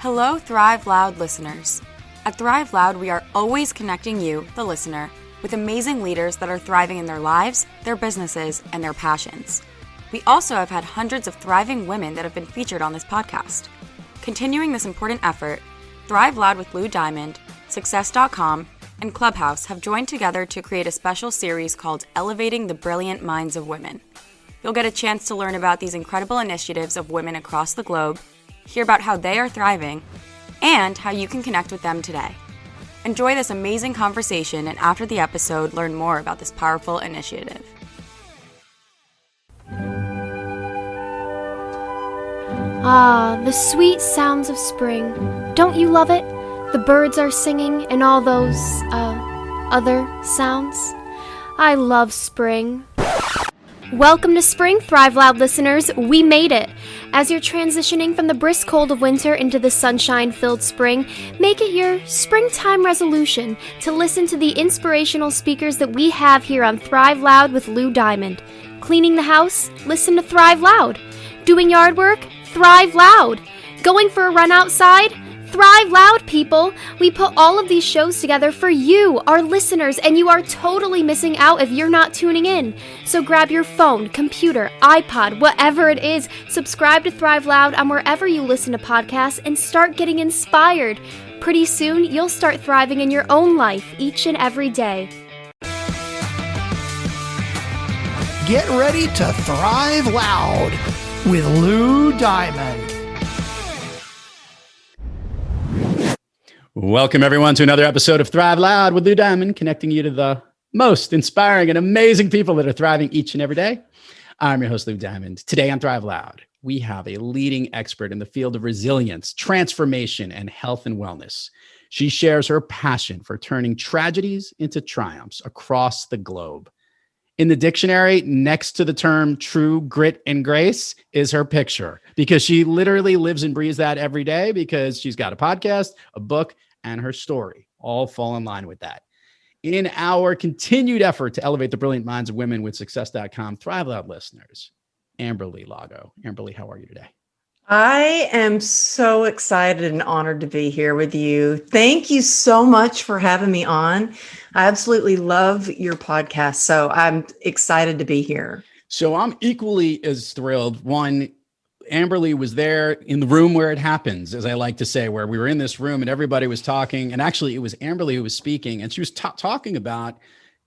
Hello, Thrive Loud listeners. At Thrive Loud, we are always connecting you, the listener, with amazing leaders that are thriving in their lives, their businesses, and their passions. We also have had hundreds of thriving women that have been featured on this podcast. Continuing this important effort, Thrive Loud with Lou Diamond, Success.com, and Clubhouse have joined together to create a special series called Elevating the Brilliant Minds of Women. You'll get a chance to learn about these incredible initiatives of women across the globe, hear about how they are thriving, and how you can connect with them today. Enjoy this amazing conversation, and after the episode, learn more about this powerful initiative. Ah, the sweet sounds of spring. Don't you love it? The birds are singing and all those, other sounds. I love spring. Welcome to spring, Thrive Loud listeners. We made it. As you're transitioning from the brisk cold of winter into the sunshine-filled spring, make it your springtime resolution to listen to the inspirational speakers that we have here on Thrive Loud with Lou Diamond. Cleaning the house? Listen to Thrive Loud. Doing yard work? Thrive Loud. Going for a run outside? Thrive Loud, people! We put all of these shows together for you, our listeners, and you are totally missing out if you're not tuning in. So grab your phone, computer, iPod, whatever it is, subscribe to Thrive Loud on wherever you listen to podcasts, and start getting inspired. Pretty soon, you'll start thriving in your own life each and every day. Get ready to Thrive Loud with Lou Diamond. Welcome, everyone, to another episode of Thrive Loud with Lou Diamond, connecting you to the most inspiring and amazing people that are thriving each and every day. I'm your host, Lou Diamond. Today on Thrive Loud, we have a leading expert in the field of resilience, transformation, and health and wellness. She shares her passion for turning tragedies into triumphs across the globe. In the dictionary, next to the term true grit and grace is her picture, because she literally lives and breathes that every day, because she's got a podcast, a book, and her story all fall in line with that. In our continued effort to elevate the brilliant minds of women with Success.com Thrive Loud listeners, Amberly Lago. Amberly, how are you today? I am so excited and honored to be here with you. Thank you so much for having me on. I absolutely love your podcast, so I'm excited to be here. So I'm equally as thrilled. One, Amberly was there in the room where it happens, as I like to say, where we were in this room and everybody was talking. And actually, it was Amberly who was speaking, and she was talking about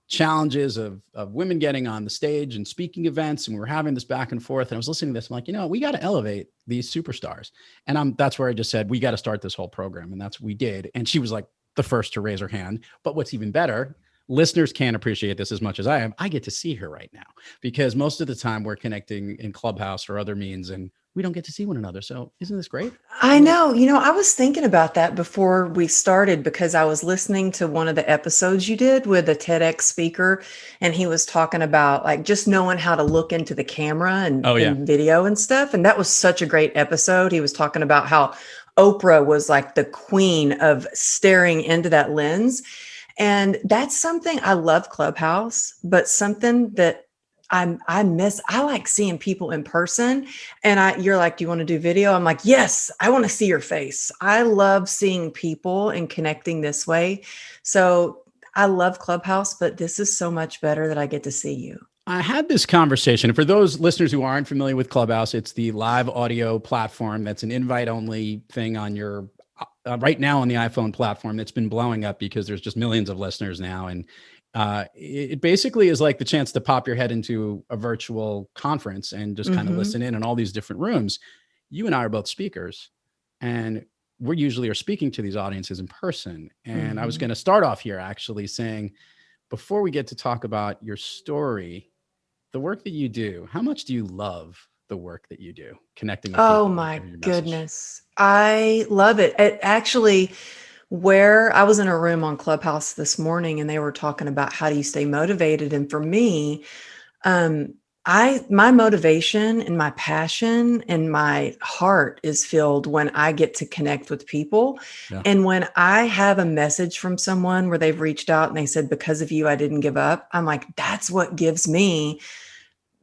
challenges of women getting on the stage and speaking events. And we were having this back and forth. And I was listening to this. I'm like, we got to elevate these superstars. And that's where I just said, we got to start this whole program. And that's what we did. And she was like the first to raise her hand. But what's even better, listeners can't appreciate this as much as I am. I get to see her right now, because most of the time we're connecting in Clubhouse or other means, and we don't get to see one another. So isn't this great? I know. I was thinking about that before we started, because I was listening to one of the episodes you did with a TEDx speaker, and he was talking about like just knowing how to look into the camera and video and stuff. And that was such a great episode. He was talking about how Oprah was like the queen of staring into that lens. And that's something I love Clubhouse, but something that I miss. I like seeing people in person, and you're like, do you want to do video? I'm like, yes, I want to see your face. I love seeing people and connecting this way. So I love Clubhouse, but this is so much better that I get to see you. I had this conversation. And for those listeners who aren't familiar with Clubhouse, it's the live audio platform that's an invite only thing on your right now on the iPhone platform that's been blowing up because there's just millions of listeners now. And it basically is like the chance to pop your head into a virtual conference and just kind of listen in all these different rooms. You and I are both speakers, and we usually are speaking to these audiences in person. And I was going to start off here actually saying, before we get to talk about your story, the work that you do, how much do you love the work that you do, connecting with people? Oh my goodness. I love it. It actually, where I was in a room on Clubhouse this morning, and they were talking about how do you stay motivated. And for me, my motivation and my passion and my heart is filled when I get to connect with people. Yeah. And when I have a message from someone where they've reached out and they said, because of you, I didn't give up. I'm like, that's what gives me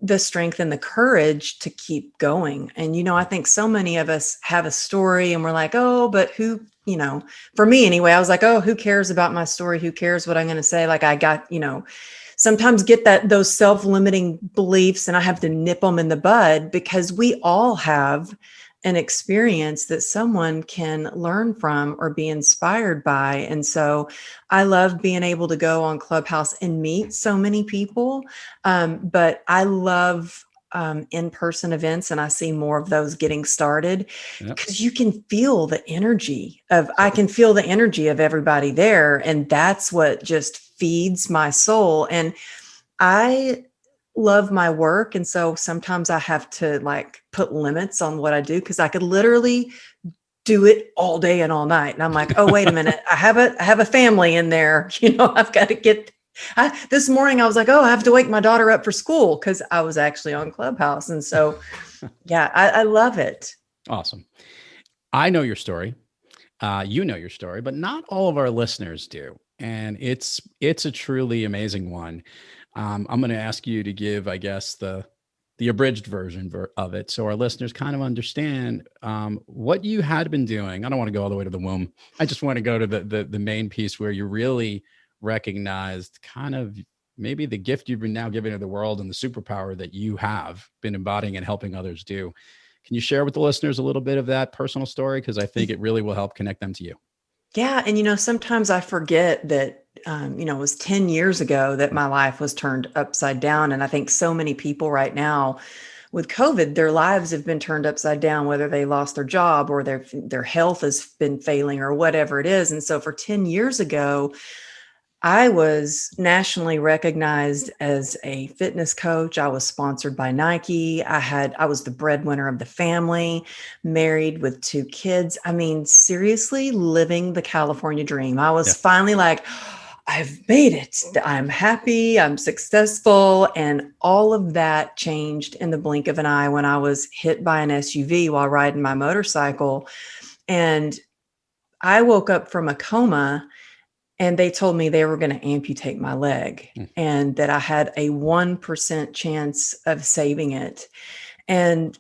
the strength and the courage to keep going. And, I think so many of us have a story and we're like, oh, but who, for me anyway, I was like, oh, who cares about my story? Who cares what I'm going to say? Like I got, sometimes get those self-limiting beliefs and I have to nip them in the bud, because we all have an experience that someone can learn from or be inspired by. And so I love being able to go on Clubhouse and meet so many people. But I love in-person events, and I see more of those getting started, because you can feel the energy I can feel the energy of everybody there. And that's what just feeds my soul. And I love my work. And so sometimes I have to put limits on what I do, because I could literally do it all day and all night. And I'm like, oh, wait a minute. I have a family in there. I've got to get, this morning I was like, oh, I have to wake my daughter up for school, because I was actually on Clubhouse. And so, yeah, I love it. Awesome. I know your story. You know your story, but not all of our listeners do. And it's a truly amazing one. I'm going to ask you to give, I guess, the abridged version of it, so our listeners kind of understand what you had been doing. I don't want to go all the way to the womb. I just want to go to the main piece where you really recognized kind of maybe the gift you've been now giving to the world and the superpower that you have been embodying and helping others do. Can you share with the listeners a little bit of that personal story? Because I think it really will help connect them to you. Yeah. And, sometimes I forget that, it was 10 years ago that my life was turned upside down. And I think so many people right now with COVID, their lives have been turned upside down, whether they lost their job or their health has been failing or whatever it is. And so for 10 years ago, I was nationally recognized as a fitness coach. I was sponsored by Nike. I was the breadwinner of the family, married with 2 kids. I mean, seriously, living the California dream. I was finally like, I've made it. I'm happy. I'm successful. And all of that changed in the blink of an eye when I was hit by an SUV while riding my motorcycle. And I woke up from a coma, and they told me they were going to amputate my leg and that I had a 1% chance of saving it. And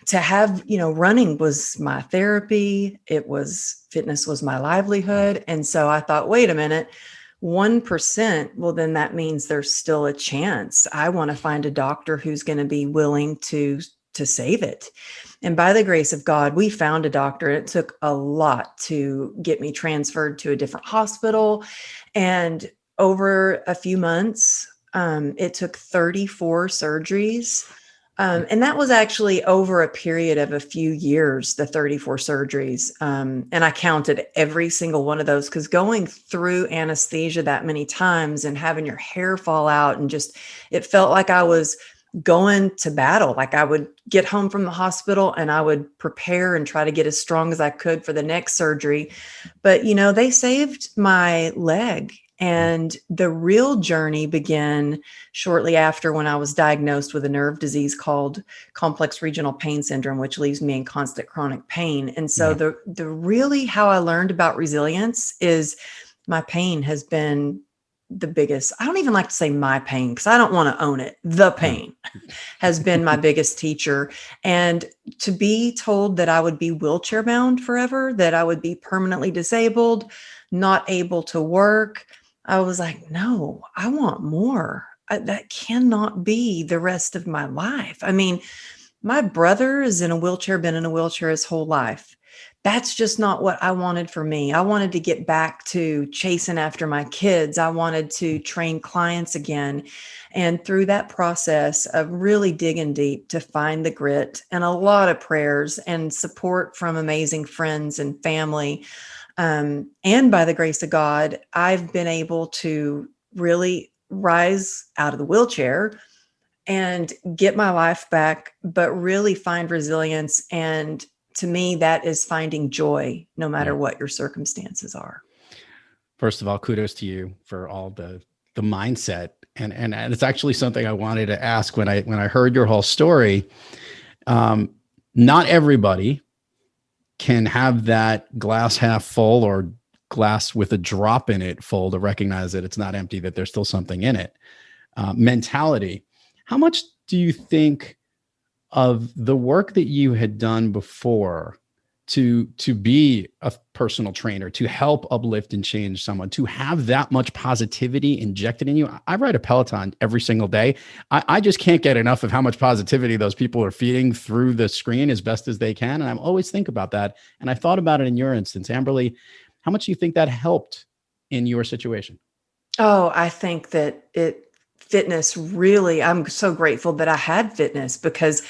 to have, running was my therapy. Fitness was my livelihood. And so I thought, wait a minute, 1%. Well, then that means there's still a chance. I want to find a doctor who's going to be willing to save it. And by the grace of God, we found a doctor. It took a lot to get me transferred to a different hospital. And over a few months, it took 34 surgeries. And that was actually over a period of a few years, the 34 surgeries. And I counted every single one of those, because going through anesthesia that many times and having your hair fall out and it felt like I was going to battle. Like I would get home from the hospital and I would prepare and try to get as strong as I could for the next surgery. But, they saved my leg. And the real journey began shortly after, when I was diagnosed with a nerve disease called complex regional pain syndrome, which leaves me in constant chronic pain. And so the really how I learned about resilience is my pain has been the biggest. I don't even like to say my pain, because I don't want to own it. The pain has been my biggest teacher. And to be told that I would be wheelchair bound forever, that I would be permanently disabled, not able to work, I was like, no, I want more. That cannot be the rest of my life. I mean, my brother is in a wheelchair, been in a wheelchair his whole life. That's just not what I wanted for me. I wanted to get back to chasing after my kids. I wanted to train clients again. And through that process of really digging deep to find the grit and a lot of prayers and support from amazing friends and family, and by the grace of God, I've been able to really rise out of the wheelchair and get my life back, but really find resilience. And to me, that is finding joy, no matter what your circumstances are. First of all, kudos to you for all the mindset. And it's actually something I wanted to ask when I heard your whole story. Not everybody can have that glass half full or glass with a drop in it full to recognize that it's not empty, that there's still something in it. Mentality. How much do you think of the work that you had done before to be a personal trainer, to help uplift and change someone, to have that much positivity injected in you? I ride a Peloton every single day. I just can't get enough of how much positivity those people are feeding through the screen as best as they can. And I always think about that. And I thought about it in your instance, Amberly. How much do you think that helped in your situation? Oh, I think that fitness really, I'm so grateful that I had fitness because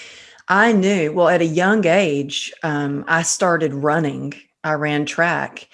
I knew, well, at a young age, I started running. I ran track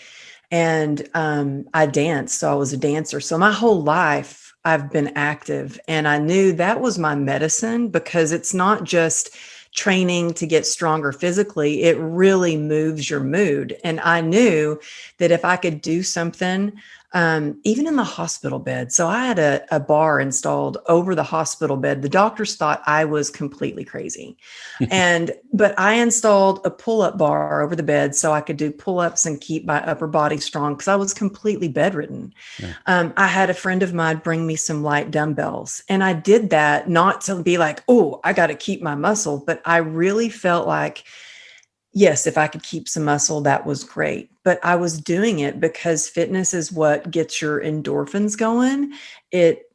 and I danced. So I was a dancer. So my whole life, I've been active. And I knew that was my medicine because it's not just training to get stronger physically, it really moves your mood. And I knew that if I could do something, even in the hospital bed. So I had a bar installed over the hospital bed. The doctors thought I was completely crazy. But I installed a pull-up bar over the bed so I could do pull-ups and keep my upper body strong because I was completely bedridden. Yeah. I had a friend of mine bring me some light dumbbells, and I did that not to be like, oh, I got to keep my muscle, but I really felt like, yes, if I could keep some muscle, that was great. But I was doing it because fitness is what gets your endorphins going. It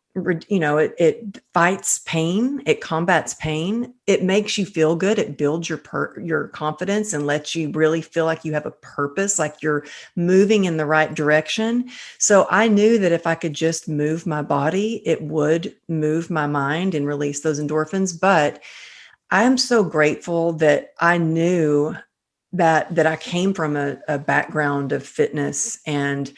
fights pain. It combats pain. It makes you feel good. It builds your confidence and lets you really feel like you have a purpose, like you're moving in the right direction. So I knew that if I could just move my body, it would move my mind and release those endorphins. But I'm so grateful that I knew that I came from a background of fitness, and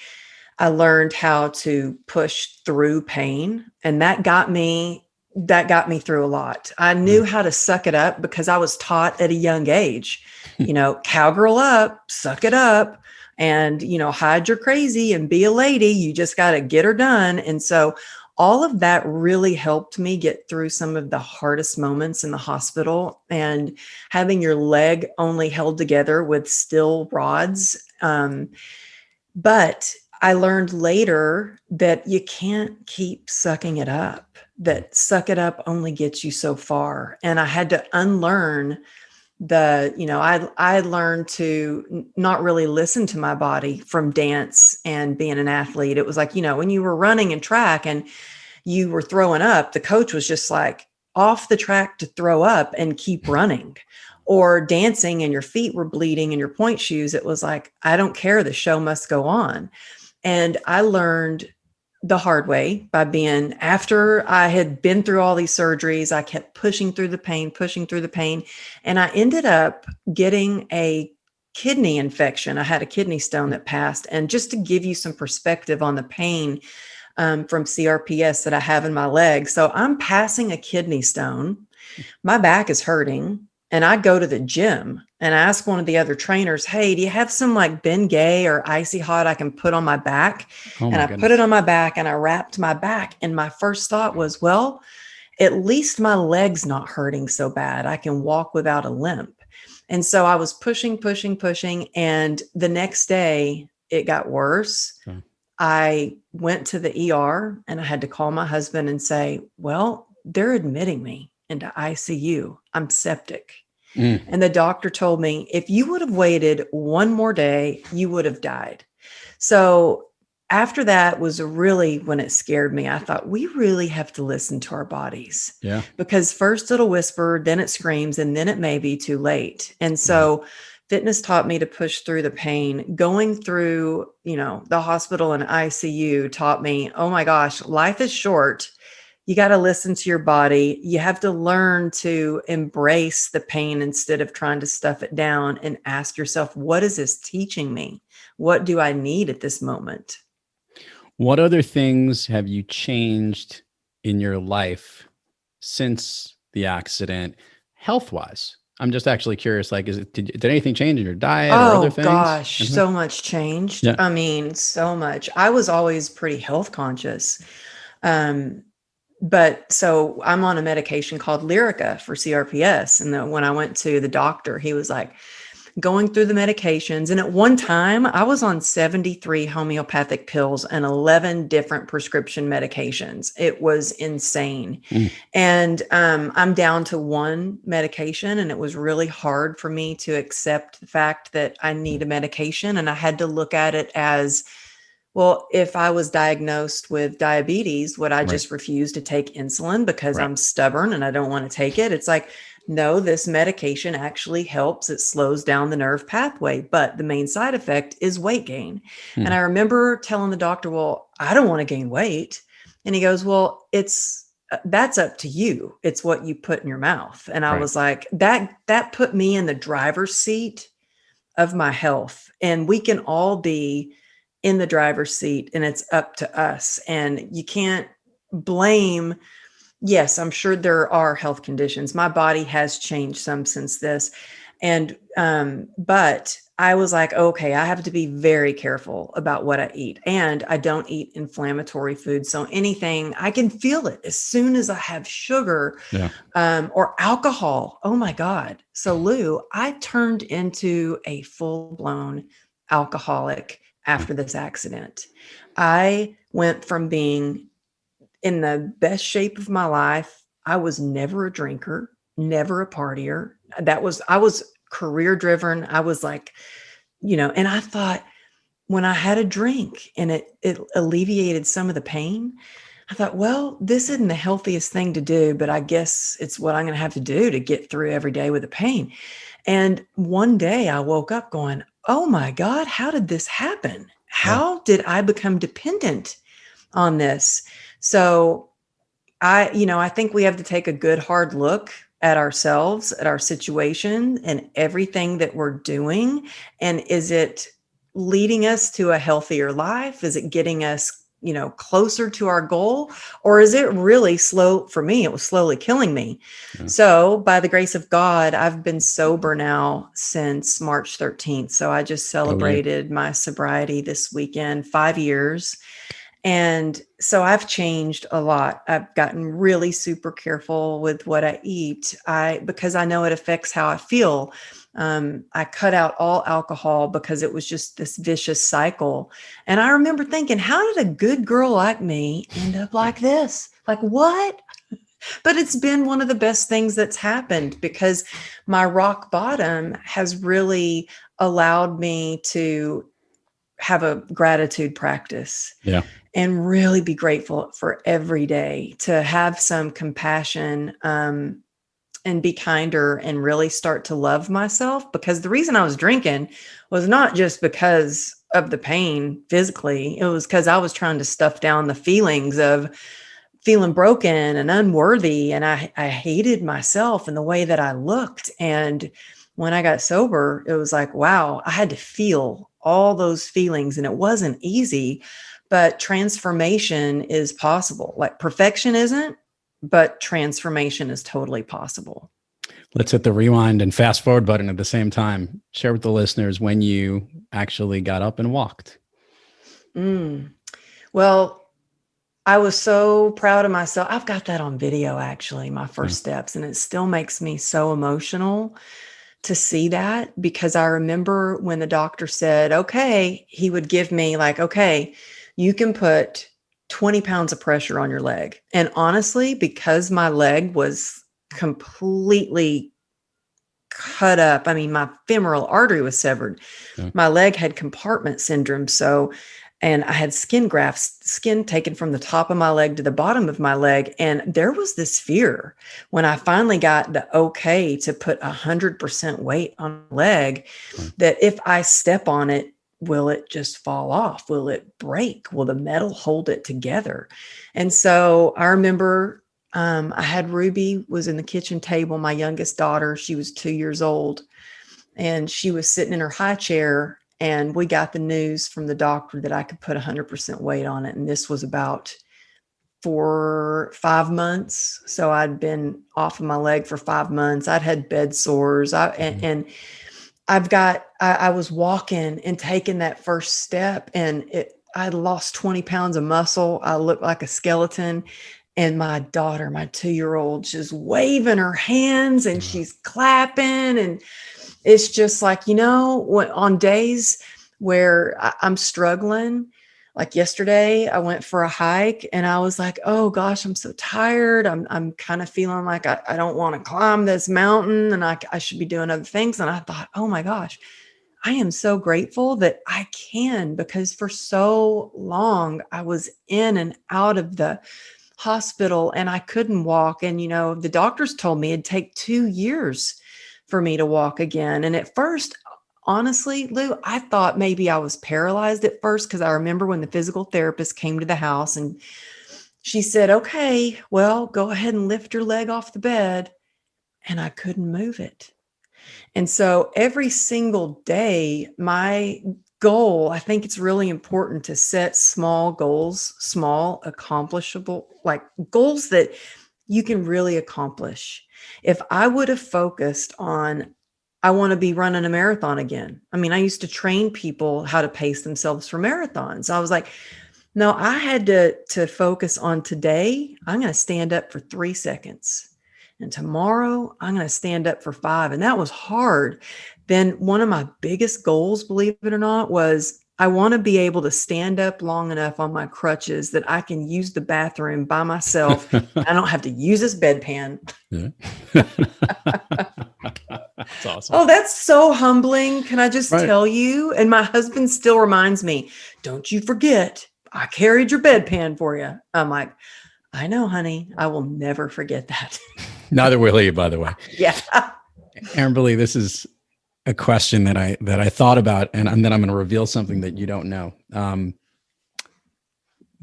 I learned how to push through pain. And that got me through a lot. I knew how to suck it up because I was taught at a young age, cowgirl up, suck it up, and, hide your crazy and be a lady. You just got to get her done. And so all of that really helped me get through some of the hardest moments in the hospital, and having your leg only held together with steel rods. But I learned later that you can't keep sucking it up, that suck it up only gets you so far. And I had to unlearn I learned to not really listen to my body from dance and being an athlete. It was like, when you were running and track and you were throwing up, the coach was just like, off the track to throw up and keep running. Or dancing and your feet were bleeding in your point shoes. It was like, I don't care. The show must go on. And I learned the hard way after I had been through all these surgeries, I kept pushing through the pain. And I ended up getting a kidney infection. I had a kidney stone that passed. And just to give you some perspective on the pain from CRPS that I have in my leg. So I'm passing a kidney stone. My back is hurting. And I go to the gym and I ask one of the other trainers, hey, do you have some like Bengay or Icy Hot I can put on my back? And I put it on my back and I wrapped my back. And my first thought was, well, at least my leg's not hurting so bad. I can walk without a limp. And so I was pushing. And the next day it got worse. Okay. I went to the ER and I had to call my husband and say, well, they're admitting me into ICU. I'm septic. And the doctor told me, if you would have waited one more day, you would have died. So after that was really when it scared me. I thought, we really have to listen to our bodies. Yeah. Because first it'll whisper, then it screams, and then it may be too late. And so fitness taught me to push through the pain. Going through, the hospital and ICU taught me, oh my gosh, life is short. You got to listen to your body. You have to learn to embrace the pain instead of trying to stuff it down, and ask yourself, what is this teaching me? What do I need at this moment? What other things have you changed in your life since the accident, health-wise? I'm just actually curious, like, did anything change in your diet or other things? Oh gosh, so much changed. Yeah. I mean, so much. I was always pretty health conscious. But so I'm on a medication called Lyrica for CRPS. And then when I went to the doctor, he was like, going through the medications. And at one time, I was on 73 homeopathic pills and 11 different prescription medications. It was insane. And I'm down to one medication, and it was really hard for me to accept the fact that I need a medication. And I had to look at it as, well, if I was diagnosed with diabetes, would I just refuse to take insulin because I'm stubborn and I don't want to take it? It's like, no, this medication actually helps. It slows down the nerve pathway, but the main side effect is weight gain. And I remember telling the doctor, well, I don't want to gain weight. And he goes, well, that's up to you. It's what you put in your mouth. And I was like, that put me in the driver's seat of my health. And we can all be in the driver's seat, and it's up to us. And you can't blame. Yes, I'm sure there are health conditions. My body has changed some since this. And, but I was like, okay, I have to be very careful about what I eat, and I don't eat inflammatory food. So anything, I can feel it as soon as I have sugar, or alcohol. Oh my God. So Lou, I turned into a full-blown alcoholic after this accident. I went from being in the best shape of my life. I was never a drinker, never a partier. I was career driven. I was like, and I thought when I had a drink and it alleviated some of the pain, I thought, well, this isn't the healthiest thing to do, but I guess it's what I'm going to have to do to get through every day with the pain. And one day I woke up going, oh my God, how did this happen? How did I become dependent on this? So I think we have to take a good hard look at ourselves, at our situation and everything that we're doing. And is it leading us to a healthier life? Is it getting us, closer to our goal? Or is it really slow? For me, it was slowly killing me. Yeah. So by the grace of God, I've been sober now since March 13th. So I just celebrated my sobriety this weekend, 5 years. And so I've changed a lot. I've gotten really super careful with what I eat. Because I know it affects how I feel. I cut out all alcohol because it was just this vicious cycle. And I remember thinking, how did a good girl like me end up like this? Like what? But it's been one of the best things that's happened, because my rock bottom has really allowed me to have a gratitude practice. Yeah. And really be grateful for every day, to have some compassion, and be kinder and really start to love myself. Because the reason I was drinking was not just because of the pain physically. It was because I was trying to stuff down the feelings of feeling broken and unworthy. And I hated myself and the way that I looked. And when I got sober, it was like, wow, I had to feel all those feelings, and it wasn't easy, but transformation is possible. Like perfection isn't, but transformation is totally possible. Let's hit the rewind and fast forward button at the same time. Share with the listeners when you actually got up and walked. Well, I was so proud of myself. I've got that on video, actually, my first steps, and it still makes me so emotional to see that, because I remember when the doctor said, okay, he would give me like, okay, you can put 20 pounds of pressure on your leg. And honestly, because my leg was completely cut up, I mean, my femoral artery was severed. Yeah. My leg had compartment syndrome. And I had skin taken from the top of my leg to the bottom of my leg. And there was this fear when I finally got the okay to put 100% weight on my leg, that if I step on it, will it just fall off? Will it break? Will the metal hold it together? And so I remember I had Ruby was in the kitchen table, my youngest daughter. She was 2 years old, and she was sitting in her high chair. And we got the news from the doctor that I could put 100% weight on it. And this was about 5 months. So I'd been off of my leg for 5 months. I'd had bed sores. I was walking and taking that first step, and I lost 20 pounds of muscle. I looked like a skeleton. And my daughter, my 2-year-old, she's waving her hands and she's clapping. And it's just like, on days where I'm struggling, like yesterday, I went for a hike and I was like, oh gosh, I'm so tired. I'm kind of feeling like I don't want to climb this mountain and I should be doing other things. And I thought, oh my gosh, I am so grateful that I can, because for so long I was in and out of the hospital and I couldn't walk. And, the doctors told me it'd take 2 years for me to walk again. And at first, honestly, Lou, I thought maybe I was paralyzed at first, because I remember when the physical therapist came to the house and she said, okay, well, go ahead and lift your leg off the bed. And I couldn't move it. And so every single day, my goal, I think it's really important to set small goals, small, accomplishable, like goals that you can really accomplish. If I would have focused on, I want to be running a marathon again. I mean, I used to train people how to pace themselves for marathons. I was like, no, I had to focus on today. I'm going to stand up for 3 seconds. And tomorrow I'm going to stand up for 5. And that was hard. Then one of my biggest goals, believe it or not, was I want to be able to stand up long enough on my crutches that I can use the bathroom by myself. I don't have to use this bedpan. That's awesome. Oh, that's so humbling. Can I just tell you? And my husband still reminds me, don't you forget, I carried your bedpan for you. I'm like, I know, honey, I will never forget that. Neither will he, by the way. Yeah. Amberly, this is a question that I thought about, and then I'm going to reveal something that you don't know. The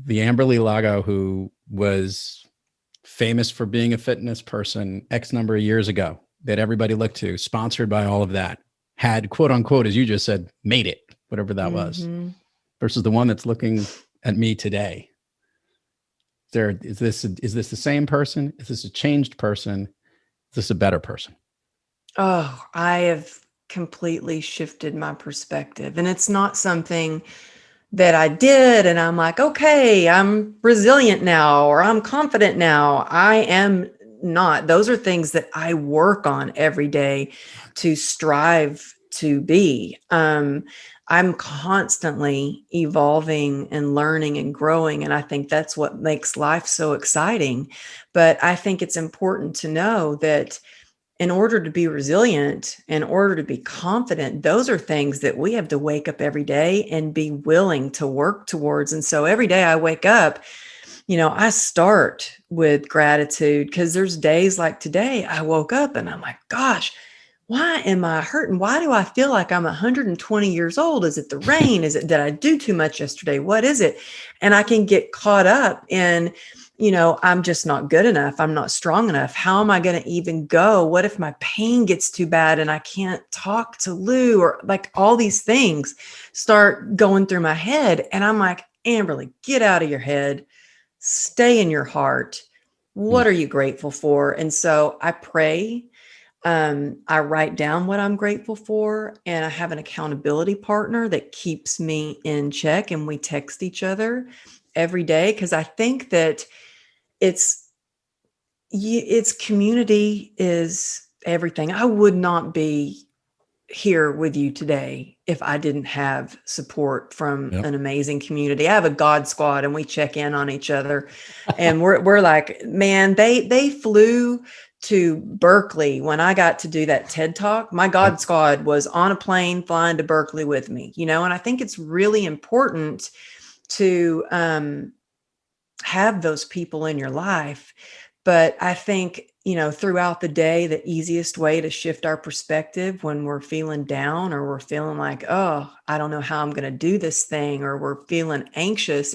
Amberly Lago, who was famous for being a fitness person X number of years ago, that everybody looked to, sponsored by all of that, had, quote unquote, as you just said, made it, whatever that was, versus the one that's looking at me today. Is this the same person? Is this a changed person? Is this a better person? Oh, I have completely shifted my perspective. And it's not something that I did and I'm like, okay, I'm resilient now, or I'm confident now. I am not. Those are things that I work on every day to strive to be. I'm constantly evolving and learning and growing. And I think that's what makes life so exciting. But I think it's important to know that in order to be resilient, in order to be confident, those are things that we have to wake up every day and be willing to work towards. And so every day I wake up, I start with gratitude, because there's days like today I woke up and I'm like, gosh, why am I hurting? Why do I feel like I'm 120 years old? Is it the rain? Is it, did I do too much yesterday? What is it? And I can get caught up in, I'm just not good enough. I'm not strong enough. How am I going to even go? What if my pain gets too bad and I can't talk to Lou? Or like all these things start going through my head. And I'm like, Amberly, get out of your head. Stay in your heart. What are you grateful for? And so I pray. I write down what I'm grateful for, and I have an accountability partner that keeps me in check, and we text each other every day, because I think that it's community is everything. I would not be here with you today if I didn't have support from an amazing community. I have a God squad and we check in on each other, and we're like, man, they flew to Berkeley when I got to do that TED Talk. My God squad was on a plane flying to Berkeley with me, and I think it's really important to have those people in your life. But I think, throughout the day, the easiest way to shift our perspective when we're feeling down, or we're feeling like, oh, I don't know how I'm going to do this thing, or we're feeling anxious,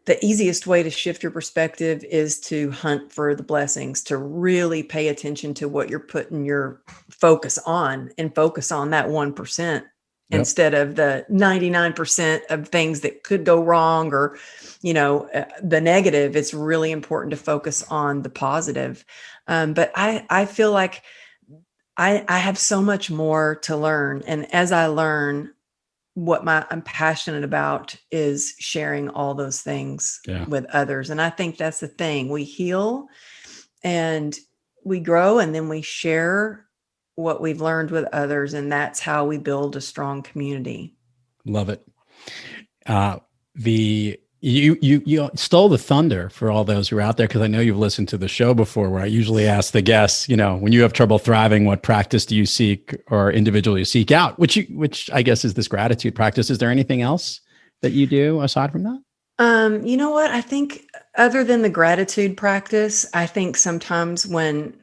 the easiest way to shift your perspective is to hunt for the blessings, to really pay attention to what you're putting your focus on, and focus on that 1% instead of the 99% of things that could go wrong, or, the negative. It's really important to focus on the positive. But I feel like I have so much more to learn. And as I learn, I'm passionate about is sharing all those things with others. And I think that's the thing. We heal and we grow, and then we share what we've learned with others. And that's how we build a strong community. Love it. You stole the thunder for all those who are out there, because I know you've listened to the show before, where I usually ask the guests, when you have trouble thriving, what practice do you seek or individual you seek out? Which I guess is this gratitude practice. Is there anything else that you do aside from that? You know what? I think other than the gratitude practice, I think sometimes when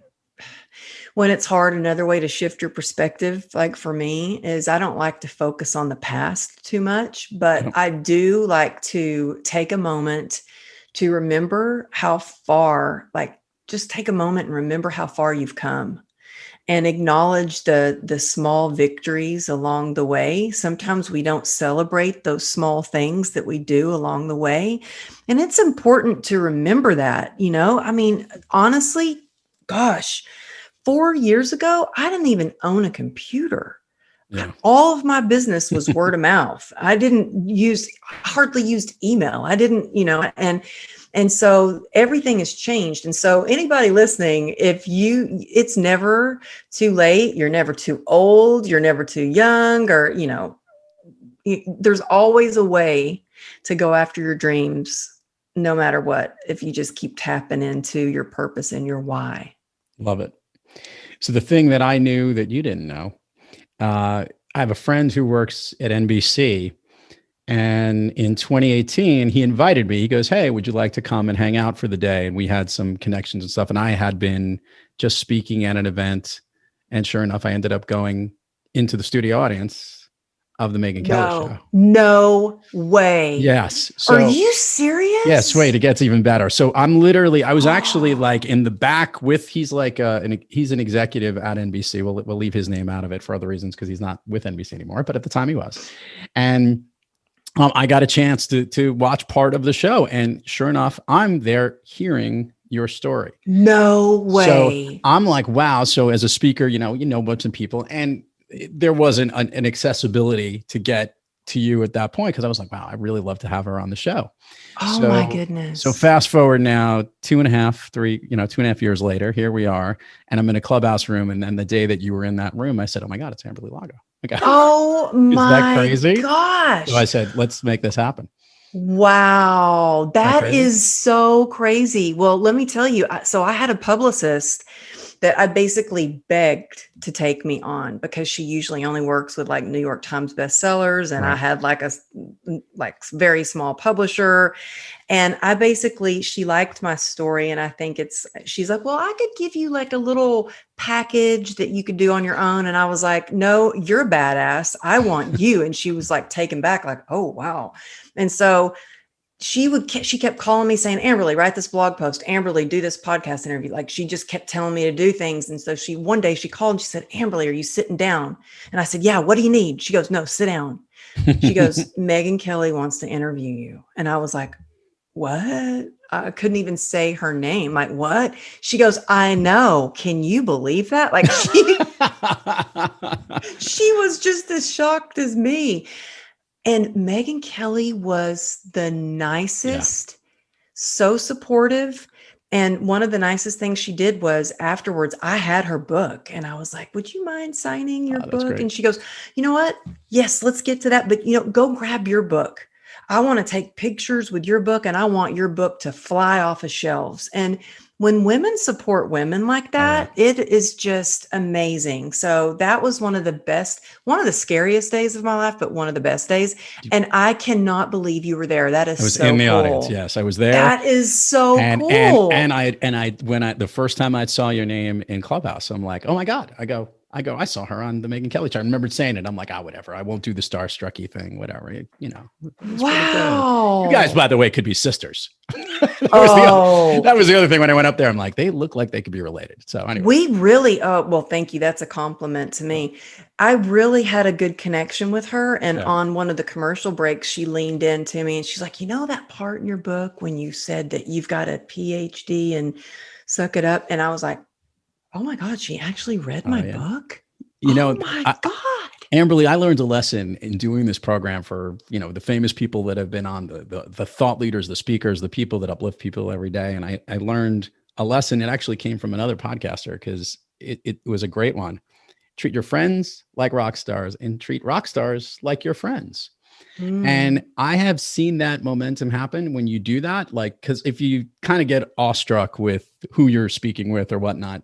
it's hard, another way to shift your perspective, like for me, is I don't like to focus on the past too much, but I do like to take a moment to remember how far, just take a moment and remember how far you've come and acknowledge the small victories along the way. Sometimes we don't celebrate those small things that we do along the way. And it's important to remember that, I mean, honestly, gosh, 4 years ago, I didn't even own a computer. Yeah. All of my business was word of mouth. I hardly used email. I didn't, and so everything has changed. And so anybody listening, it's never too late. You're never too old. You're never too young, or, there's always a way to go after your dreams, no matter what, if you just keep tapping into your purpose and your why. Love it. So the thing that I knew that you didn't know, I have a friend who works at NBC, and in 2018, he invited me. He goes, "Hey, would you like to come and hang out for the day?" And we had some connections and stuff. And I had been just speaking at an event. And sure enough, I ended up going into the studio audience of the Megyn Kelly show. No way. Yes. So, are you serious? Yes. Wait, it gets even better. So I was actually in the back with, he's he's an executive at NBC. We'll leave his name out of it for other reasons, because he's not with NBC anymore, but at the time he was. And I got a chance to watch part of the show. And sure enough, I'm there hearing your story. No way. So I'm like, wow. So as a speaker, you know, bunch of people, and there wasn't an accessibility to get to you at that point, because I was like, wow, I'd really love to have her on the show. Oh my goodness. So fast forward now 2.5 years later, here we are, and I'm in a clubhouse room. And then the day that you were in that room, I said, oh my God, it's Amberly Lago. Okay. Oh my Is that crazy? Gosh. So I said, let's make this happen. Wow. That is so crazy. Well, let me tell you. So I had a publicist that I basically begged to take me on, because she usually only works with New York Times bestsellers. And I had a very small publisher. And she liked my story. And I think she's like, well, I could give you a little package that you could do on your own. And I was like, no, you're a badass. I want you. And she was taken back, oh, wow. And so she kept calling me saying, Amberly, write this blog post. Amberly, do this podcast interview. She just kept telling me to do things. And so one day she called and she said, Amberly, are you sitting down? And I said, yeah, what do you need? She goes, no, sit down. She goes, Megyn Kelly wants to interview you. And I was like, what? I couldn't even say her name. What? She goes, I know. Can you believe that? She was just as shocked as me. And Megyn Kelly was the nicest, so supportive. And one of the nicest things she did was, afterwards, I had her book and I was like, would you mind signing your book? Great. And she goes, you know what? Yes, let's get to that. But, go grab your book. I want to take pictures with your book, and I want your book to fly off of shelves. And when women support women like that, it is just amazing. So that was one of the scariest days of my life, but one of the best days. And I cannot believe you were there. That is so cool. I was in the audience. Yes, I was there. That is so cool. And the first time I saw your name in Clubhouse, I'm like, oh my God. I saw her on the Megyn Kelly chart. I remember saying it. I'm like, whatever. I won't do the starstrucky thing, whatever. Wow. You guys, by the way, could be sisters. That was the other thing when I went up there. I'm like, they look like they could be related. So anyway. We really, well, thank you. That's a compliment to me. I really had a good connection with her. And on one of the commercial breaks, she leaned in to me and she's like, that part in your book when you said that you've got a PhD and suck it up. And I was like, oh my God, she actually read my book. Oh my God. Amberly, I learned a lesson in doing this program for, the famous people that have been on the thought leaders, the speakers, the people that uplift people every day. And I learned a lesson. It actually came from another podcaster because it was a great one. Treat your friends like rock stars and treat rock stars like your friends. And I have seen that momentum happen when you do that. Like, because if you kind of get awestruck with who you're speaking with or whatnot,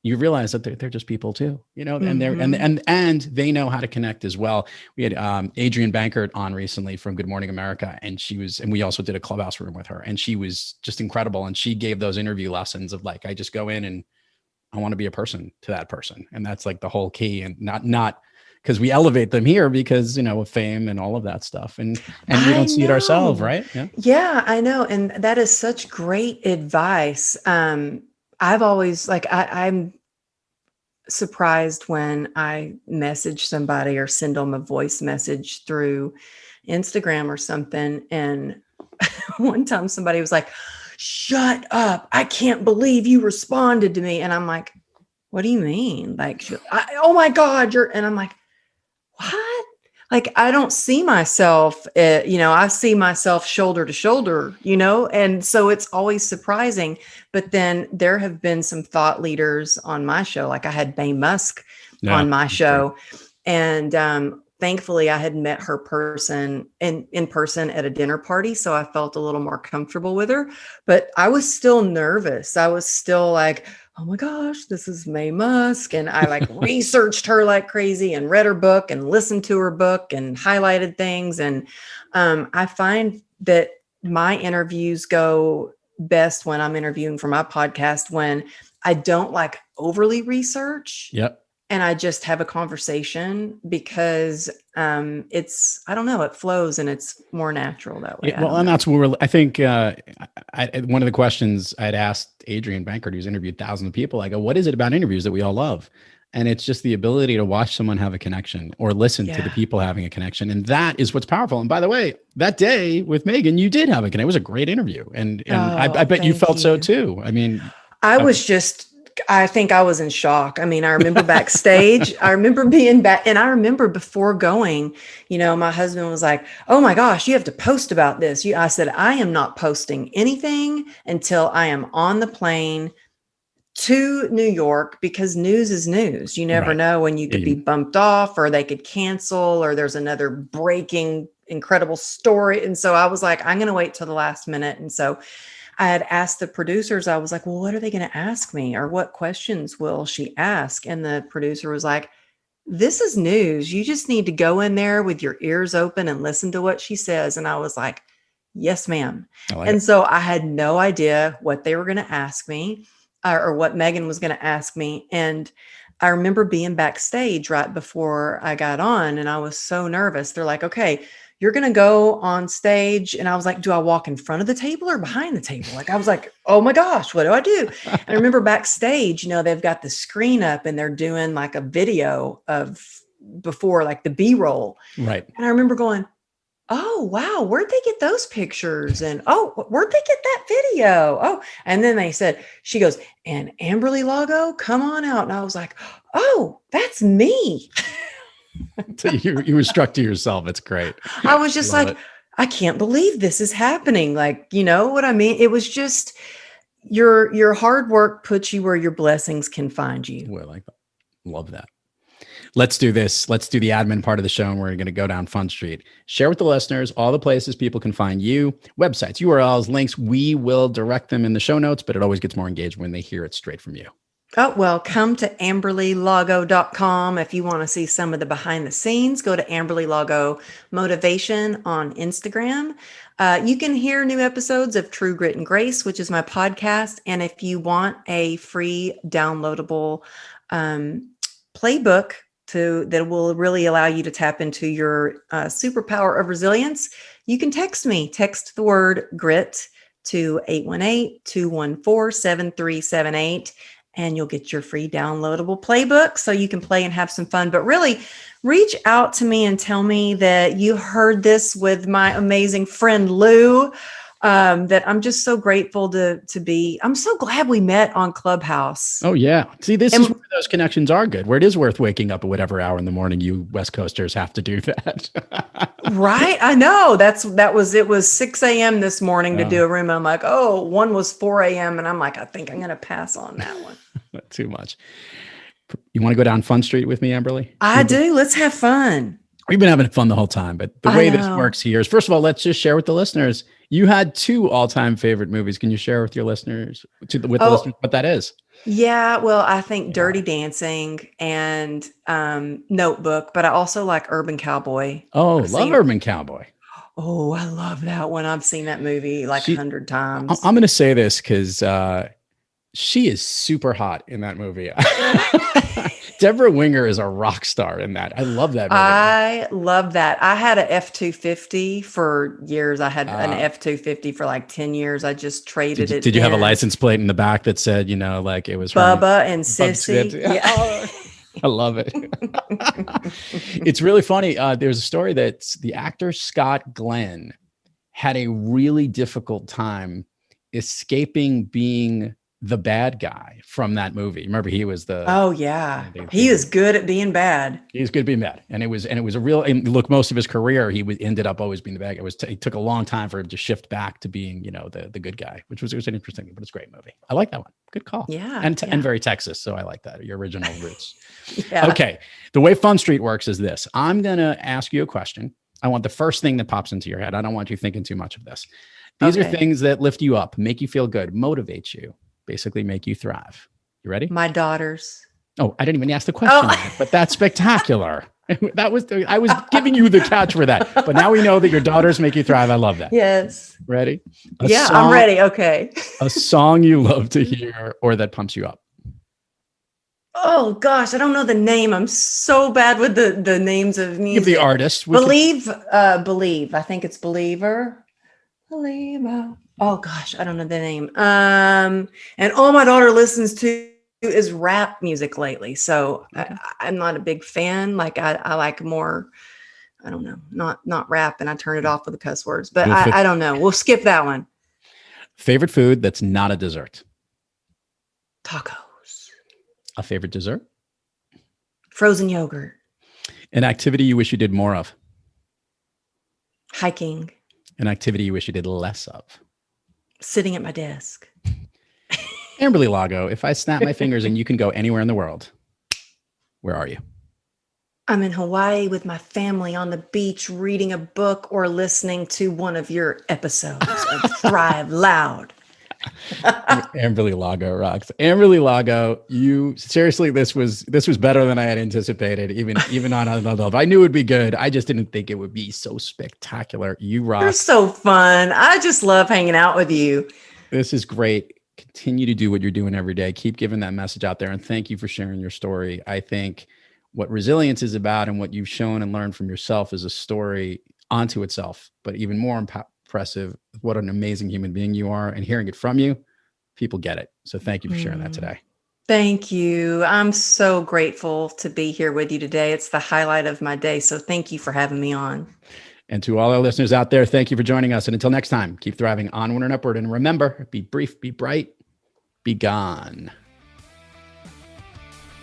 you realize that they're just people too, and they're and they know how to connect as well. We had Adrienne Bankert on recently from Good Morning America, and we also did a clubhouse room with her, and she was just incredible. And she gave those interview lessons of like, I just go in and I want to be a person to that person, and that's like the whole key, and not because we elevate them here because of fame and all of that stuff, and we don't see it ourselves, right? Yeah, I know, and that is such great advice. I've always I'm surprised when I message somebody or send them a voice message through Instagram or something. And one time somebody was like, "Shut up. I can't believe you responded to me." And I'm like, "What do you mean?" Like, "Oh my God, and I'm like, "What?" Like, I don't see myself, I see myself shoulder to shoulder, and so it's always surprising. But then there have been some thought leaders on my show. Like I had Mae Musk on my show, and thankfully I had met her in person at a dinner party. So I felt a little more comfortable with her, but I was still nervous. I was still like, oh my gosh, this is Mae Musk. And I researched her like crazy and read her book and listened to her book and highlighted things. And I find that my interviews go best when I'm interviewing for my podcast, when I don't overly research. Yep. And I just have a conversation because I don't know, it flows and it's more natural that way. Well, and that's where I think one of the questions I'd asked Adrienne Bankert, who's interviewed thousands of people, I go, what is it about interviews that we all love? And it's just the ability to watch someone have a connection or listen to the people having a connection. And that is what's powerful. And by the way, that day with Megan, you did have a connection. It was a great interview. And I bet you felt so too. I mean, I think I was in shock. I mean, I remember backstage, I remember being back, and I remember before going, my husband was like, "Oh my gosh, you have to post about this." I said, "I am not posting anything until I am on the plane to New York, because news is news. You never know when you could be bumped off or they could cancel or there's another breaking incredible story." And so I was like, I'm going to wait till the last minute. And so I had asked the producers, I was like, "Well, what are they going to ask me? Or what questions will she ask?" And the producer was like, "This is news. You just need to go in there with your ears open and listen to what she says." And I was like, "Yes, ma'am." So I had no idea what they were going to ask me or what Megan was going to ask me. And I remember being backstage right before I got on, and I was so nervous. They're like, "Okay, you're going to go on stage." And I was like, "Do I walk in front of the table or behind the table?" Like, I was like, "Oh my gosh, what do I do?" And I remember backstage, they've got the screen up and they're doing like a video of before, like the B-roll. Right. And I remember going, "Oh, wow, where'd they get those pictures? And oh, where'd they get that video? Oh," and then she goes, "And Amberly Lago, come on out." And I was like, "Oh, that's me." So you were struck to yourself. It's great. I was just like, I can't believe this is happening. Like, you know what I mean? It was just your hard work puts you where your blessings can find you. Well, I like that. Love that. Let's do this. Let's do the admin part of the show, and we're going to go down Fun Street. Share with the listeners all the places people can find you, websites, URLs, links. We will direct them in the show notes, but it always gets more engaged when they hear it straight from you. Oh, well, come to AmberlyLago.com. If you want to see some of the behind the scenes, go to Amberly Lago Motivation on Instagram. You can hear new episodes of True Grit and Grace, which is my podcast. And if you want a free downloadable playbook that will really allow you to tap into your superpower of resilience, you can text me. Text the word GRIT to 818-214-7378. And you'll get your free downloadable playbook so you can play and have some fun. But really, reach out to me and tell me that you heard this with my amazing friend Lou that I'm just so grateful to be. I'm so glad we met on Clubhouse. Oh yeah. See, this is where those connections are good, where it is worth waking up at whatever hour in the morning you West Coasters have to do that. Right. I know. It was 6 a.m. this morning to do a room. And I'm like, oh, one was 4 a.m. And I'm like, I think I'm going to pass on that one. Not too much. You want to go down Fun Street with me, Amberly? I do. Let's have fun. We've been having fun the whole time, but the way this works here is, first of all, let's just share with the listeners. You had 2 all-time favorite movies. Can you share with your listeners, the listeners, what that is? Yeah, well, I think Dirty Dancing and Notebook, but I also like Urban Cowboy. Oh, love Urban Cowboy. Oh, I love that one. I've seen that movie like 100 times. I'm going to say this because she is super hot in that movie. Deborah Winger is a rock star in that. I love that movie. I love that. I had an F-250 for years. I had an F-250 for like 10 years. I just traded it. Did you have a license plate in the back that said, like it was Bubba and Sissy? Yeah. I love it. It's really funny. There's a story that the actor Scott Glenn had a really difficult time escaping being the bad guy from that movie. Remember, he was he is good at being bad. He's good at being bad. And it was a real, and look, most of his career, he ended up always being the bad guy. It took a long time for him to shift back to being, the good guy, which was an interesting, but it's a great movie. I like that one. Good call. Yeah. And very Texas. So I like that. Your original roots. Yeah. Okay. The way Fun Street works is this. I'm going to ask you a question. I want the first thing that pops into your head. I don't want you thinking too much of this. These are things that lift you up, make you feel good, motivate you, basically make you thrive. You ready? My daughters. Oh, I didn't even ask the question yet, but that's spectacular. I was giving you the catch for that, but now we know that your daughters make you thrive. I love that. Yes. Ready? I'm ready. Okay. A song you love to hear or that pumps you up. Oh gosh, I don't know the name. I'm so bad with the names of music. Give the artist. Believe. I think it's Believer. Believer. Oh gosh, I don't know the name. And all my daughter listens to is rap music lately. So I'm not a big fan. Like I like more, I don't know, not rap, and I turn it off with the cuss words. But I don't know. We'll skip that one. Favorite food that's not a dessert. Tacos. A favorite dessert. Frozen yogurt. An activity you wish you did more of. Hiking. An activity you wish you did less of. Sitting at my desk. Amberly Lago, if I snap my fingers and you can go anywhere in the world, where are you? I'm in Hawaii with my family on the beach, reading a book or listening to one of your episodes of Thrive Loud. Amberly Lago rocks. Amberly Lago, you seriously, this was better than I had anticipated, even on another level. I knew it would be good. I just didn't think it would be so spectacular. You rock. You're so fun. I just love hanging out with you. This is great. Continue to do what you're doing every day. Keep giving that message out there. And thank you for sharing your story. I think what resilience is about and what you've shown and learned from yourself is a story onto itself, but even more impressive, what an amazing human being you are, and hearing it from you, people get it. So thank you for sharing that today. Thank you. I'm so grateful to be here with you today. It's the highlight of my day. So thank you for having me on. And to all our listeners out there, thank you for joining us. And until next time, keep thriving onward and upward. And remember, be brief, be bright, be gone.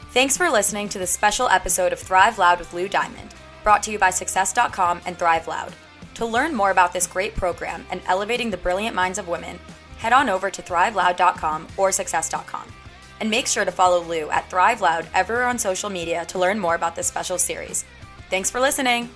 Thanks for listening to this special episode of Thrive Loud with Lou Diamond, brought to you by Success.com and Thrive Loud. To learn more about this great program and elevating the brilliant minds of women, head on over to thriveloud.com or success.com. And make sure to follow Lou at Thrive Loud everywhere on social media to learn more about this special series. Thanks for listening.